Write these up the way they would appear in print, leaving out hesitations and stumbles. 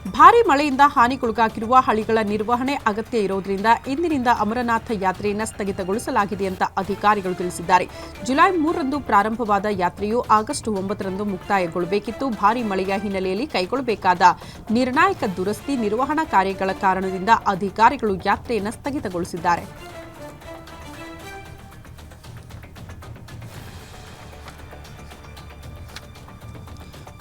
ಭಾರೀ ಮಳೆಯಿಂದ ಹಾನಿಗೊಳಗಾಗಿರುವ ಹಳ್ಳಿಗಳ ನಿರ್ವಹಣೆ ಅಗತ್ಯ ಇರುವುದರಿಂದ ಇಂದಿನಿಂದ ಅಮರನಾಥ ಯಾತ್ರೆಯನ್ನು ಸ್ಥಗಿತಗೊಳಿಸಲಾಗಿದೆ ಅಂತ ಅಧಿಕಾರಿಗಳು ತಿಳಿಸಿದ್ದಾರೆ. ಜುಲೈ 3ರಂದು ಪ್ರಾರಂಭವಾದ ಯಾತ್ರೆಯು ಆಗಸ್ಟ್ 9ರಂದು ಮುಕ್ತಾಯಗೊಳ್ಳಬೇಕಿತ್ತು. ಭಾರೀ ಮಳೆಯ ಹಿನ್ನೆಲೆಯಲ್ಲಿ ಕೈಗೊಳ್ಳಬೇಕಾದ ನಿರ್ಣಾಯಕ ದುರಸ್ತಿ ನಿರ್ವಹಣಾ ಕಾರ್ಯಗಳ ಕಾರಣದಿಂದ ಅಧಿಕಾರಿಗಳು ಯಾತ್ರೆಯನ್ನು ಸ್ಥಗಿತಗೊಳಿಸಿದ್ದಾರೆ.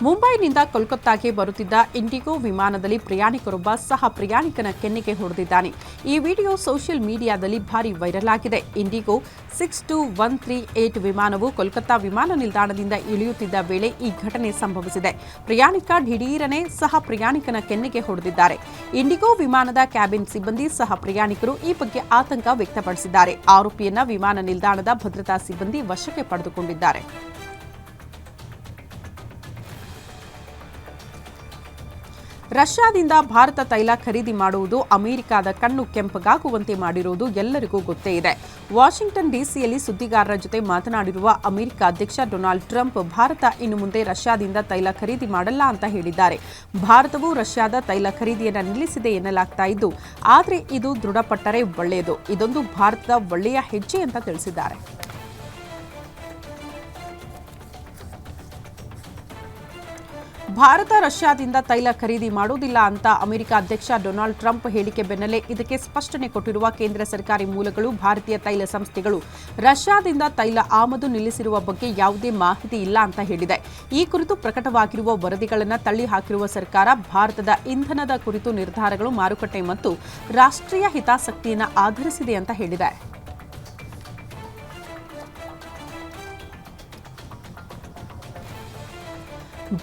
ಮುಂಬೈನಿಂದ ಕೋಲ್ಕತ್ತಾಗೆ ಬರುತ್ತಿದ್ದ ಇಂಡಿಗೋ ವಿಮಾನದಲ್ಲಿ ಪ್ರಯಾಣಿಕರೊಬ್ಬ ಸಹ ಪ್ರಯಾಣಿಕನ ಕೆನ್ನೆಗೆ ಹೊಡೆದಿದ್ದಾನೆ. ಈ ವಿಡಿಯೋ ಸೋಷಿಯಲ್ ಮೀಡಿಯಾದಲ್ಲಿ ಭಾರೀ ವೈರಲ್ ಆಗಿದೆ. ಇಂಡಿಗೋ 62138 ವಿಮಾನವು ಕೋಲ್ಕತ್ತಾ ವಿಮಾನ ನಿಲ್ದಾಣದಿಂದ ಇಳಿಯುತ್ತಿದ್ದ ವೇಳೆ ಈ ಘಟನೆ ಸಂಭವಿಸಿದೆ. ಪ್ರಯಾಣಿಕ ದಿಢೀರನೆ ಸಹ ಪ್ರಯಾಣಿಕನ ಕೆನ್ನೆಗೆ ಹೊಡೆದಿದ್ದಾರೆ. ಇಂಡಿಗೋ ವಿಮಾನದ ಕ್ಯಾಬಿನ್ ಸಿಬ್ಬಂದಿ ಸಹ ಪ್ರಯಾಣಿಕರು ಈ ಬಗ್ಗೆ ಆತಂಕ ವ್ಯಕ್ತಪಡಿಸಿದ್ದಾರೆ. ಆರೋಪಿಯನ್ನ ವಿಮಾನ ನಿಲ್ದಾಣದ ಭದ್ರತಾ ಸಿಬ್ಬಂದಿ ವಶಕ್ಕೆ ಪಡೆದುಕೊಂಡಿದ್ದಾರೆ. ರಷ್ಯಾದಿಂದ ಭಾರತ ತೈಲ ಖರೀದಿ ಮಾಡುವುದು ಅಮೆರಿಕದ ಕಣ್ಣು ಕೆಂಪಗಾಗುವಂತೆ ಮಾಡಿರುವುದು ಎಲ್ಲರಿಗೂ ಗೊತ್ತೇ ಇದೆ. ವಾಷಿಂಗ್ಟನ್ ಡಿಸಿಯಲ್ಲಿ ಸುದ್ದಿಗಾರರ ಜೊತೆ ಮಾತನಾಡಿರುವ ಅಮೆರಿಕ ಅಧ್ಯಕ್ಷ ಡೊನಾಲ್ಡ್ ಟ್ರಂಪ್ ಭಾರತ ಇನ್ನು ಮುಂದೆ ರಷ್ಯಾದಿಂದ ತೈಲ ಖರೀದಿ ಮಾಡಲ್ಲ ಅಂತ ಹೇಳಿದ್ದಾರೆ. ಭಾರತವು ರಷ್ಯಾದ ತೈಲ ಖರೀದಿಯನ್ನು ನಿಲ್ಲಿಸಿದೆ ಎನ್ನಲಾಗ್ತಾ ಇದ್ದು, ಆದರೆ ಇದು ದೃಢಪಟ್ಟರೆ ಒಳ್ಳೆಯದು. ಇದೊಂದು ಭಾರತದ ಒಳ್ಳೆಯ ಹೆಜ್ಜೆ ಅಂತ ತಿಳಿಸಿದ್ದಾರೆ. ಭಾರತ ರಷ್ಯಾದಿಂದ ತೈಲ ಖರೀದಿ ಮಾಡುವುದಿಲ್ಲ ಅಂತ ಅಮೆರಿಕ ಅಧ್ಯಕ್ಷ ಡೊನಾಲ್ಡ್ ಟ್ರಂಪ್ ಹೇಳಿಕೆ ಬೆನ್ನಲ್ಲೇ ಇದಕ್ಕೆ ಸ್ಪಷ್ಟನೆ ಕೊಟ್ಟಿರುವ ಕೇಂದ್ರ ಸರ್ಕಾರಿ ಮೂಲಗಳು, ಭಾರತೀಯ ತೈಲ ಸಂಸ್ಥೆಗಳು ರಷ್ಯಾದಿಂದ ತೈಲ ಆಮದು ನಿಲ್ಲಿಸಿರುವ ಬಗ್ಗೆ ಯಾವುದೇ ಮಾಹಿತಿ ಇಲ್ಲ ಅಂತ ಹೇಳಿದೆ. ಈ ಕುರಿತು ಪ್ರಕಟವಾಗಿರುವ ವರದಿಗಳನ್ನು ತಳ್ಳಿ ಹಾಕಿರುವ ಸರ್ಕಾರ ಭಾರತದ ಇಂಧನದ ಕುರಿತು ನಿರ್ಧಾರಗಳು ಮಾರುಕಟ್ಟೆ ಮತ್ತು ರಾಷ್ಟ್ರೀಯ ಹಿತಾಸಕ್ತಿಯನ್ನು ಆಧರಿಸಿದೆ ಅಂತ ಹೇಳಿದೆ.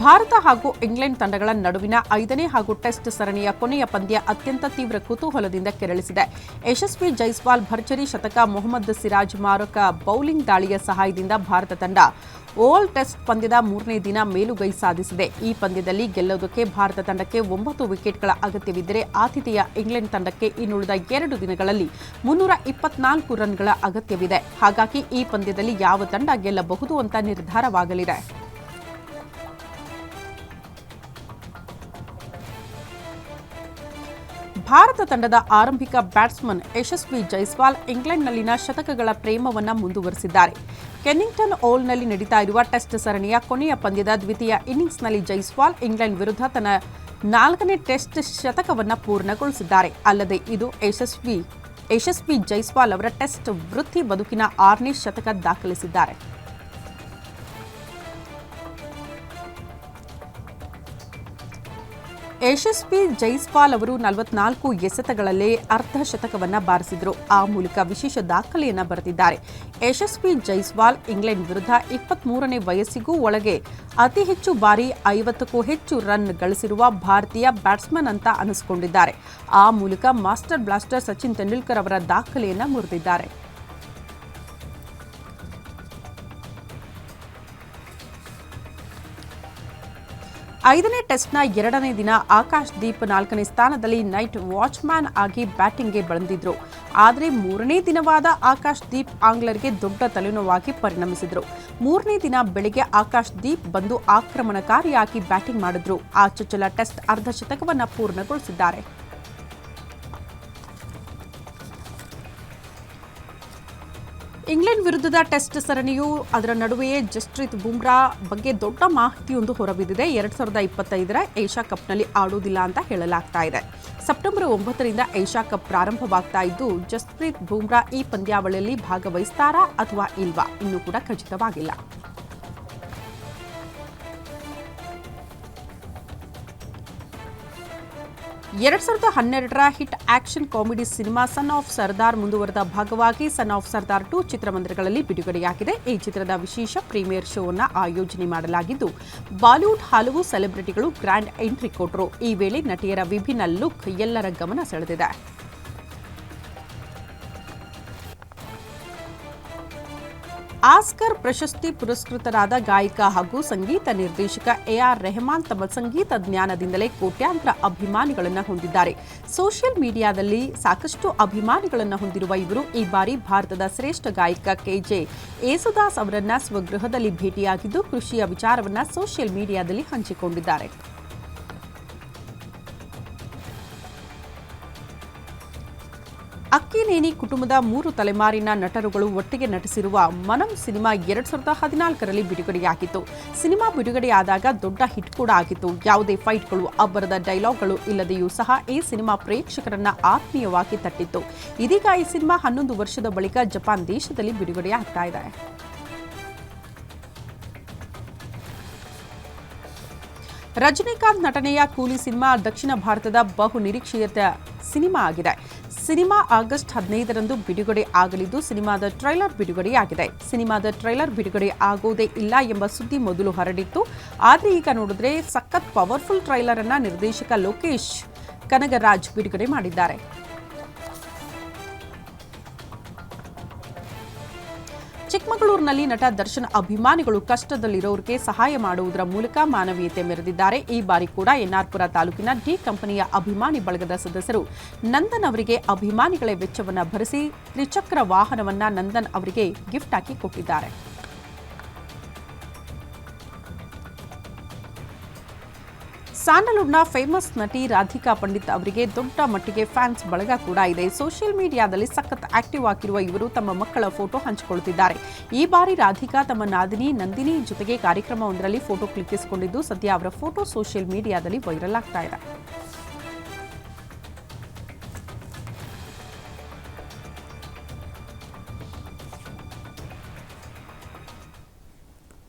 ಭಾರತ ಹಾಗೂ ಇಂಗ್ಲೆಂಡ್ ತಂಡಗಳ ನಡುವಿನ 5ನೇ ಹಾಗೂ ಟೆಸ್ಟ್ ಸರಣಿಯ ಕೊನೆಯ ಪಂದ್ಯ ಅತ್ಯಂತ ತೀವ್ರ ಕುತೂಹಲದಿಂದ ಕೆರಳಿಸಿದೆ. ಯಶಸ್ವಿ ಜೈಸ್ವಾಲ್ ಭರ್ಜರಿ ಶತಕ, ಮೊಹಮ್ಮದ್ ಸಿರಾಜ್ ಮಾರಕ ಬೌಲಿಂಗ್ ದಾಳಿಯ ಸಹಾಯದಿಂದ ಭಾರತ ತಂಡ ಓವಲ್ ಟೆಸ್ಟ್ ಪಂದ್ಯದ 3ನೇ ದಿನ ಮೇಲುಗೈ ಸಾಧಿಸಿದೆ. ಈ ಪಂದ್ಯದಲ್ಲಿ ಗೆಲ್ಲುವುದಕ್ಕೆ ಭಾರತ ತಂಡಕ್ಕೆ 9 ವಿಕೆಟ್ಗಳ ಅಗತ್ಯವಿದ್ದರೆ ಆತಿಥೇಯ ಇಂಗ್ಲೆಂಡ್ ತಂಡಕ್ಕೆ ಇನ್ನುಳಿದ 2 ದಿನಗಳಲ್ಲಿ 324 ರನ್ಗಳ ಅಗತ್ಯವಿದೆ. ಹಾಗಾಗಿ ಈ ಪಂದ್ಯದಲ್ಲಿ ಯಾವ ತಂಡ ಗೆಲ್ಲಬಹುದು ಅಂತ ನಿರ್ಧಾರವಾಗಲಿದೆ. ಭಾರತ ತಂಡದ ಆರಂಭಿಕ ಬ್ಯಾಟ್ಸ್ಮನ್ ಯಶಸ್ವಿ ಜೈಸ್ವಾಲ್ ಇಂಗ್ಲೆಂಡ್ನಲ್ಲಿನ ಶತಕಗಳ ಪ್ರೇಮವನ್ನು ಮುಂದುವರೆಸಿದ್ದಾರೆ. ಕೆನ್ನಿಂಗ್ಟನ್ ಓವಲ್ನಲ್ಲಿ ನಡೀತಾ ಇರುವ ಟೆಸ್ಟ್ ಸರಣಿಯ ಕೊನೆಯ ಪಂದ್ಯದ ದ್ವಿತೀಯ ಇನ್ನಿಂಗ್ಸ್ನಲ್ಲಿ ಜೈಸ್ವಾಲ್ ಇಂಗ್ಲೆಂಡ್ ವಿರುದ್ಧ ತನ್ನ 4ನೇ ಟೆಸ್ಟ್ ಶತಕವನ್ನು ಪೂರ್ಣಗೊಳಿಸಿದ್ದಾರೆ. ಅಲ್ಲದೆ ಇದು ಯಶಸ್ವಿ ಜೈಸ್ವಾಲ್ ಅವರ ಟೆಸ್ಟ್ ವೃತ್ತಿ ಬದುಕಿನ 6ನೇ ಶತಕ ದಾಖಲಿಸಿದ್ದಾರೆ. ಯಶಸ್ವಿ ಜೈಸ್ವಾಲ್ ಅವರು 44 ಎಸೆತಗಳಲ್ಲೇ ಅರ್ಧ ಶತಕವನ್ನು ಬಾರಿಸಿದರು. ಆ ಮೂಲಕ ವಿಶೇಷ ದಾಖಲೆಯನ್ನು ಬರೆದಿದ್ದಾರೆ. ಯಶಸ್ವಿ ಜೈಸ್ವಾಲ್ ಇಂಗ್ಲೆಂಡ್ ವಿರುದ್ಧ 23ನೇ ವಯಸ್ಸಿಗೂ ಒಳಗೆ ಅತಿ ಹೆಚ್ಚು ಬಾರಿ 50ಕ್ಕೂ ಹೆಚ್ಚು ರನ್ ಗಳಿಸಿರುವ ಭಾರತೀಯ ಬ್ಯಾಟ್ಸ್ಮನ್ ಅಂತ ಅನಿಸಿಕೊಂಡಿದ್ದಾರೆ. ಆ ಮೂಲಕ ಮಾಸ್ಟರ್ ಬ್ಲಾಸ್ಟರ್ ಸಚಿನ್ ತೆಂಡೂಲ್ಕರ್ ಅವರ ದಾಖಲೆಯನ್ನು ಮುರಿದಿದ್ದಾರೆ. 5ನೇ ಟೆಸ್ಟ್ನ 2ನೇ ದಿನ ಆಕಾಶ್ ದೀಪ್ 4ನೇ ಸ್ಥಾನದಲ್ಲಿ ನೈಟ್ ವಾಚ್ಮ್ಯಾನ್ ಆಗಿ ಬ್ಯಾಟಿಂಗ್ಗೆ ಬಂದಿದ್ರು. ಆದರೆ 3ನೇ ದಿನವಾದ ಆಕಾಶ್ ದೀಪ್ ಆಂಗ್ಲರ್ಗೆ ದೊಡ್ಡ ತಲೆನೋವಾಗಿ ಪರಿಣಮಿಸಿದ್ರು. 3ನೇ ದಿನ ಬೆಳಗ್ಗೆ ಆಕಾಶ್ ದೀಪ್ ಬಂದು ಆಕ್ರಮಣಕಾರಿಯಾಗಿ ಬ್ಯಾಟಿಂಗ್ ಮಾಡಿದ್ರು. ಆ ಚೊಚ್ಚಲ ಟೆಸ್ಟ್ ಅರ್ಧ ಶತಕವನ್ನು ಪೂರ್ಣಗೊಳಿಸಿದ್ದಾರೆ. ಇಂಗ್ಲೆಂಡ್ ವಿರುದ್ಧದ ಟೆಸ್ಟ್ ಸರಣಿಯು ಅದರ ನಡುವೆಯೇ ಜಸ್ಪ್ರೀತ್ ಬುಮ್ರಾ ಬಗ್ಗೆ ದೊಡ್ಡ ಮಾಹಿತಿಯೊಂದು ಹೊರಬಿದ್ದಿದೆ. 2025ರ ಏಷ್ಯಾ ಕಪ್ನಲ್ಲಿ ಆಡುವುದಿಲ್ಲ ಅಂತ ಹೇಳಲಾಗ್ತಾ ಇದೆ. ಸೆಪ್ಟೆಂಬರ್ 9ರಿಂದ ಏಷ್ಯಾ ಕಪ್ ಪ್ರಾರಂಭವಾಗ್ತಾ ಇದ್ದು, ಜಸ್ಪ್ರೀತ್ ಬುಮ್ರಾ ಈ ಪಂದ್ಯಾವಳಿಯಲ್ಲಿ ಭಾಗವಹಿಸ್ತಾರಾ ಅಥವಾ ಇಲ್ವಾ ಇನ್ನೂ ಕೂಡ ಖಚಿತವಾಗಿಲ್ಲ. 2012ರ hit action comedy cinema son of Sardaar ಮುಂದುವರೆದ ಭಾಗವಾಗಿ ಸನ್ ಆಫ್ ಸರ್ದಾರ್ 2 ಚಿತ್ರಮಂದಿರಗಳಲ್ಲಿ ಬಿಡುಗಡೆಯಾಗಿದೆ. ಈ ಚಿತ್ರದ ವಿಶೇಷ ಪ್ರೀಮಿಯರ್ ಶೋವನ್ನು ಆಯೋಜನೆ ಮಾಡಲಾಗಿದ್ದು, ಬಾಲಿವುಡ್ ಹಲವು ಸೆಲೆಬ್ರಿಟಿಗಳು ಗ್ರ್ಯಾಂಡ್ ಎಂಟ್ರಿ ಕೊಟ್ಟರು. ಈ ವೇಳೆ ನಟಿಯರ ವಿಭಿನ್ನ ಲುಕ್ ಎಲ್ಲರ ಗಮನ ಸೆಳೆದಿದೆ. ಆಸ್ಕರ್ ಪ್ರಶಸ್ತಿ ಪುರಸ್ಕೃತರಾದ ಗಾಯಕ ಹಾಗೂ ಸಂಗೀತ ನಿರ್ದೇಶಕ ಎಆರ್ ರೆಹಮಾನ್ ತಮ್ಮ ಸಂಗೀತ ಜ್ಞಾನದಿಂದಲೇ ಕೋಟ್ಯಾಂತರ ಅಭಿಮಾನಿಗಳನ್ನು ಹೊಂದಿದ್ದಾರೆ. ಸೋಷಿಯಲ್ ಮೀಡಿಯಾದಲ್ಲಿ ಸಾಕಷ್ಟು ಅಭಿಮಾನಿಗಳನ್ನು ಹೊಂದಿರುವ ಇವರು ಈ ಬಾರಿ ಭಾರತದ ಶ್ರೇಷ್ಠ ಗಾಯಕ ಕೆಜೆ ಯೇಸುದಾಸ್ ಅವರನ್ನ ಸ್ವಗೃಹದಲ್ಲಿ ಭೇಟಿಯಾಗಿದ್ದು ಕೃಷಿಯ ವಿಚಾರವನ್ನು ಸೋಷಿಯಲ್ ಮೀಡಿಯಾದಲ್ಲಿ ಹಂಚಿಕೊಂಡಿದ್ದಾರೆ. ಅಕ್ಕಿನೇನಿ ಕುಟುಂಬದ 3 ತಲೆಮಾರಿನ ನಟರುಗಳು ಒಟ್ಟಿಗೆ ನಟಿಸಿರುವ ಮನಂ ಸಿನಿಮಾ 2014ರಲ್ಲಿ ಬಿಡುಗಡೆಯಾಗಿತ್ತು. ಸಿನಿಮಾ ಬಿಡುಗಡೆಯಾದಾಗ ದೊಡ್ಡ ಹಿಟ್ ಕೂಡ ಆಗಿತ್ತು. ಯಾವುದೇ ಫೈಟ್ಗಳು, ಅಬ್ಬರದ ಡೈಲಾಗ್ಗಳು ಇಲ್ಲದೆಯೂ ಸಹ ಈ ಸಿನಿಮಾ ಪ್ರೇಕ್ಷಕರನ್ನ ಆತ್ಮೀಯವಾಗಿ ತಟ್ಟಿತ್ತು. ಇದೀಗ ಈ ಸಿನಿಮಾ 11 ವರ್ಷದ ಬಳಿಕ ಜಪಾನ್ ದೇಶದಲ್ಲಿ ಬಿಡುಗಡೆಯಾಗ್ತಾ ಇದೆ. ರಜನಿಕಾಂತ್ ನಟನೆಯ ಕೂಲಿ ಸಿನಿಮಾ ದಕ್ಷಿಣ ಭಾರತದ ಬಹು ನಿರೀಕ್ಷಿತ ಸಿನಿಮಾ ಆಗಿದೆ. ಸಿನಿಮಾ ಆಗಸ್ಟ್ 15ರಂದು ಬಿಡುಗಡೆ ಆಗಲಿದ್ದು ಸಿನಿಮಾದ ಟ್ರೈಲರ್ ಬಿಡುಗಡೆಯಾಗಿದೆ. ಸಿನಿಮಾದ ಟ್ರೈಲರ್ ಬಿಡುಗಡೆ ಆಗೋದೇ ಇಲ್ಲ ಎಂಬ ಸುದ್ದಿ ಮೊದಲು ಹರಡಿತ್ತು. ಆದರೆ ಈಗ ನೋಡಿದ್ರೆ ಸಖತ್ ಪವರ್ಫುಲ್ ಟ್ರೈಲರ್ ಅನ್ನ ನಿರ್ದೇಶಕ ಲೋಕೇಶ್ ಕನಗರಾಜ್ ಬಿಡುಗಡೆ ಮಾಡಿದ್ದಾರೆ. ಚಿಕ್ಕಮಗಳೂರಿನಲ್ಲಿ ನಟ ದರ್ಶನ್ ಅಭಿಮಾನಿಗಳು ಕಷ್ಟದಲ್ಲಿರೋರಿಗೆ ಸಹಾಯ ಮಾಡುವುದರ ಮೂಲಕ ಮಾನವೀಯತೆ ಮೆರೆದಿದ್ದಾರೆ. ಈ ಬಾರಿ ಕೂಡ ಎನ್ಆರ್ಪುರ ತಾಲೂಕಿನ ಡಿ ಕಂಪನಿಯ ಅಭಿಮಾನಿ ಬಳಗದ ಸದಸ್ಯರು ನಂದನ್ ಅವರಿಗೆ ಅಭಿಮಾನಿಗಳೇ ವೆಚ್ಚವನ್ನು ಭರಿಸಿ ತ್ರಿಚಕ್ರ ವಾಹನವನ್ನ ನಂದನ್ ಅವರಿಗೆ ಗಿಫ್ಟ್ ಆಗಿ ಕೊಟ್ಟಿದ್ದಾರೆ. ಸ್ಯಾಂಡಲ್ವುಡ್ನ ಫೇಮಸ್ ನಟಿ ರಾಧಿಕಾ ಪಂಡಿತ್ ಅವರಿಗೆ ದೊಡ್ಡ ಮಟ್ಟಿಗೆ ಫ್ಯಾನ್ಸ್ ಬಳಗ ಕೂಡ ಇದೆ. ಸೋಷಿಯಲ್ ಮೀಡಿಯಾದಲ್ಲಿ ಸಖತ್ ಆಕ್ಟಿವ್ ಆಗಿರುವ ಇವರು ತಮ್ಮ ಮಕ್ಕಳ ಫೋಟೋ ಹಂಚಿಕೊಳ್ಳುತ್ತಿದ್ದಾರೆ. ಈ ಬಾರಿ ರಾಧಿಕಾ ತಮ್ಮ ನಾದಿನಿ ನಂದಿನಿ ಜೊತೆಗೆ ಕಾರ್ಯಕ್ರಮವೊಂದರಲ್ಲಿ ಫೋಟೋ ಕ್ಲಿಕ್ಕಿಸಿಕೊಂಡಿದ್ದು ಸದ್ಯ ಅವರ ಫೋಟೋ ಸೋಷಿಯಲ್ ಮೀಡಿಯಾದಲ್ಲಿ ವೈರಲ್ ಆಗ್ತಾ ಇದೆ.